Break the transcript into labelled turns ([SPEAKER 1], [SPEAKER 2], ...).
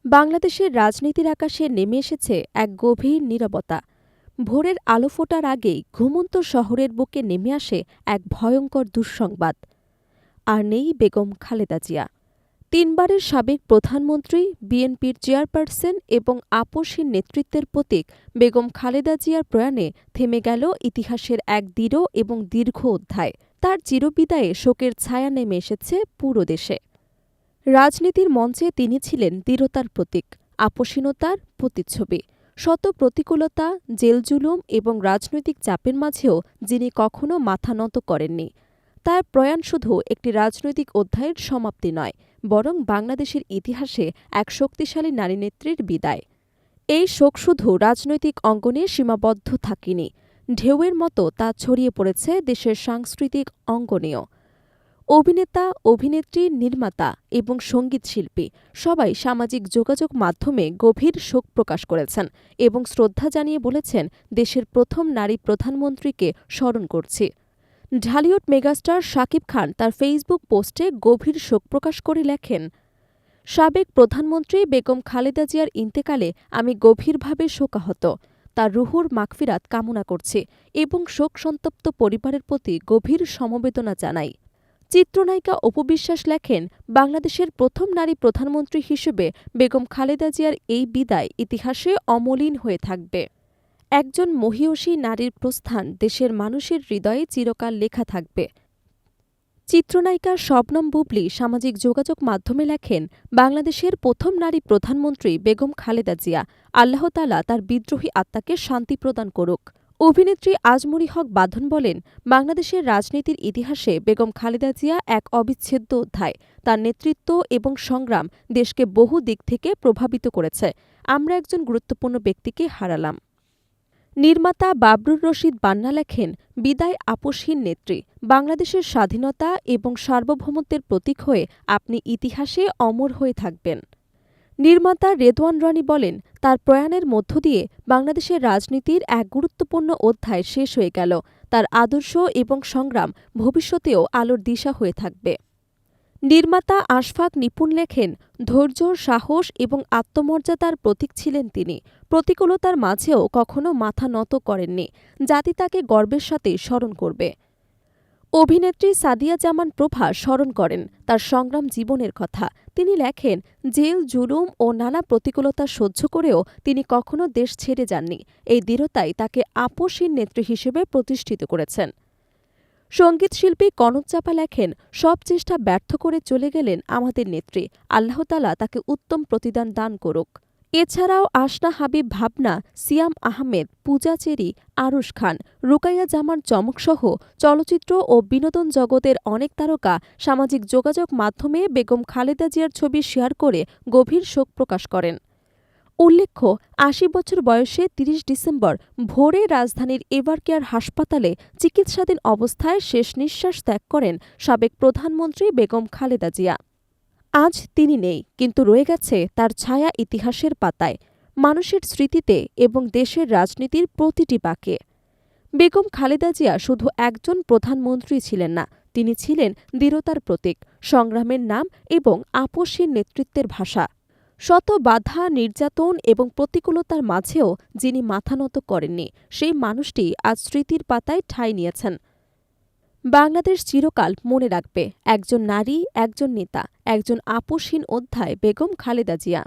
[SPEAKER 1] বাংলাদেশের রাজনীতির আকাশে নেমে এসেছে এক গভীর নীরবতা। ভোরের আলো ফোটার আগেই ঘুমন্ত শহরের বুকে নেমে আসে এক ভয়ঙ্কর দুঃসংবাদ। আর নেই বেগম খালেদা জিয়া। তিনবারের সাবেক প্রধানমন্ত্রী, বিএনপির চেয়ারপারসন এবং আপসহীন নেতৃত্বের প্রতীক বেগম খালেদা জিয়ার প্রয়াণে থেমে গেল ইতিহাসের এক দৃঢ় এবং দীর্ঘ অধ্যায়। তার চিরবিদায়ে শোকের ছায়া নেমে এসেছে পুরো দেশে। রাজনীতির মঞ্চে তিনি ছিলেন দৃঢ়তার প্রতীক, আপসীনতার প্রতিচ্ছবি। শত প্রতিকূলতা, জেল-জুলুম এবং রাজনৈতিক চাপের মাঝেও যিনি কখনো মাথা নত করেননি। তার প্রয়াণ শুধু একটি রাজনৈতিক অধ্যায়ের সমাপ্তি নয়, বরং বাংলাদেশের ইতিহাসে এক শক্তিশালী নারীনেত্রীর বিদায়। এই শোক শুধু রাজনৈতিক অঙ্গনে সীমাবদ্ধ থাকেনি, ঢেউয়ের মতো তা ছড়িয়ে পড়েছে দেশের সাংস্কৃতিক অঙ্গনেও। অভিনেতা, অভিনেত্রী, নির্মাতা এবং সঙ্গীতশিল্পী সবাই সামাজিক যোগাযোগ মাধ্যমে গভীর শোক প্রকাশ করেছেন এবং শ্রদ্ধা জানিয়ে বলেছেন, দেশের প্রথম নারী প্রধানমন্ত্রীকে স্মরণ করছি। ঢালিউড মেগাস্টার শাকিব খান তার ফেসবুক পোস্টে গভীর শোক প্রকাশ করে লেখেন, সাবেক প্রধানমন্ত্রী বেগম খালেদা জিয়ার ইন্তেকালে আমি গভীরভাবে শোকাহত। তার রুহুর মাগফিরাত কামনা করছি এবং শোক সন্তপ্ত পরিবারের প্রতি গভীর সমবেদনা জানাই। চিত্রনায়িকা অপু বিশ্বাস লেখেন, বাংলাদেশের প্রথম নারী প্রধানমন্ত্রী হিসেবে বেগম খালেদা জিয়ার এই বিদায় ইতিহাসে অমলিন হয়ে থাকবে। একজন মহীয়সী নারীর প্রস্থান দেশের মানুষের হৃদয়ে চিরকাল লেখা থাকবে। চিত্রনায়িকা শবনম বুবলী সামাজিক যোগাযোগ মাধ্যমে লেখেন, বাংলাদেশের প্রথম নারী প্রধানমন্ত্রী বেগম খালেদা জিয়া, আল্লাহ তাআলা তার বিদ্রোহী আত্মাকে শান্তি প্রদান করুক। অভিনেত্রী আজমরি হক বাঁধন বলেন, বাংলাদেশের রাজনীতির ইতিহাসে বেগম খালেদা জিয়া এক অবিচ্ছেদ্য অধ্যায়। তার নেতৃত্ব এবং সংগ্রাম দেশকে বহু দিক থেকে প্রভাবিত করেছে। আমরা একজন গুরুত্বপূর্ণ ব্যক্তিকে হারালাম। নির্মাতা বাবরুর রশিদ বান্না লেখেন, বিদায় আপসহীন নেত্রী, বাংলাদেশের স্বাধীনতা এবং সার্বভৌমত্বের প্রতীক হয়ে আপনি ইতিহাসে অমর হয়ে থাকবেন। নির্মাতা রেদওয়ান রনি বলেন, তার প্রয়াণের মধ্য দিয়ে বাংলাদেশের রাজনীতির এক গুরুত্বপূর্ণ অধ্যায় শেষ হয়ে গেল। তার আদর্শ এবং সংগ্রাম ভবিষ্যতেও আলোর দিশা হয়ে থাকবে। নির্মাতা আশফাক নিপুণ লেখেন, ধৈর্য, সাহস এবং আত্মমর্যাদার প্রতীক ছিলেন তিনি। প্রতিকূলতার মাঝেও কখনো মাথা নত করেননি। জাতি তাকে গর্বের সাথে স্মরণ করবে। অভিনেত্রী সাদিয়া জামান প্রভা স্মরণ করেন তার সংগ্রাম জীবনের কথা। তিনি লেখেন, জেল, জুলুম ও নানা প্রতিকূলতা সহ্য করেও তিনি কখনো দেশ ছেড়ে যাননি। এই দৃঢ়তাই তাকে আপসহীন নেত্রী হিসেবে প্রতিষ্ঠিত করেছেন। সঙ্গীতশিল্পী কনক চাপা লেখেন, সব চেষ্টা ব্যর্থ করে চলে গেলেন আমাদের নেত্রী, আল্লাহ তাআলা তাকে উত্তম প্রতিদান দান করুক। এছাড়াও আশনা হাবিব ভাবনা, সিয়াম আহমেদ, পূজা চেরি, আরুশ খান, রুকাইয়া জামান চমকসহ চলচ্চিত্র ও বিনোদন জগতের অনেক তারকা সামাজিক যোগাযোগ মাধ্যমে বেগম খালেদা জিয়ার ছবি শেয়ার করে গভীর শোক প্রকাশ করেন। উল্লেখ্য, ৮০ বছর বয়সে ৩০ ডিসেম্বর ভোরে রাজধানীর এভারকেয়ার হাসপাতালে চিকিৎসাধীন অবস্থায় শেষ নিঃশ্বাস ত্যাগ করেন সাবেক প্রধানমন্ত্রী বেগম খালেদা জিয়া। আজ তিনি নেই, কিন্তু রয়ে গেছে তার ছায়া ইতিহাসের পাতায়, মানুষের স্মৃতিতে এবং দেশের রাজনীতির প্রতিটি বাঁকে। বেগম খালেদা জিয়া শুধু একজন প্রধানমন্ত্রী ছিলেন না, তিনি ছিলেন দৃঢ়তার প্রতীক, সংগ্রামের নাম এবং আপসহীন নেতৃত্বের ভাষা। শত বাধা, নির্যাতন এবং প্রতিকূলতার মাঝেও যিনি মাথা নত করেননি, সেই মানুষটি আজ স্মৃতির পাতায় ঠাঁই নিয়েছেন। বাংলাদেশ চিরকাল মনে রাখবে একজন নারী, একজন নেতা, একজন আপসহীন অধ্যায় বেগম খালেদা জিয়া।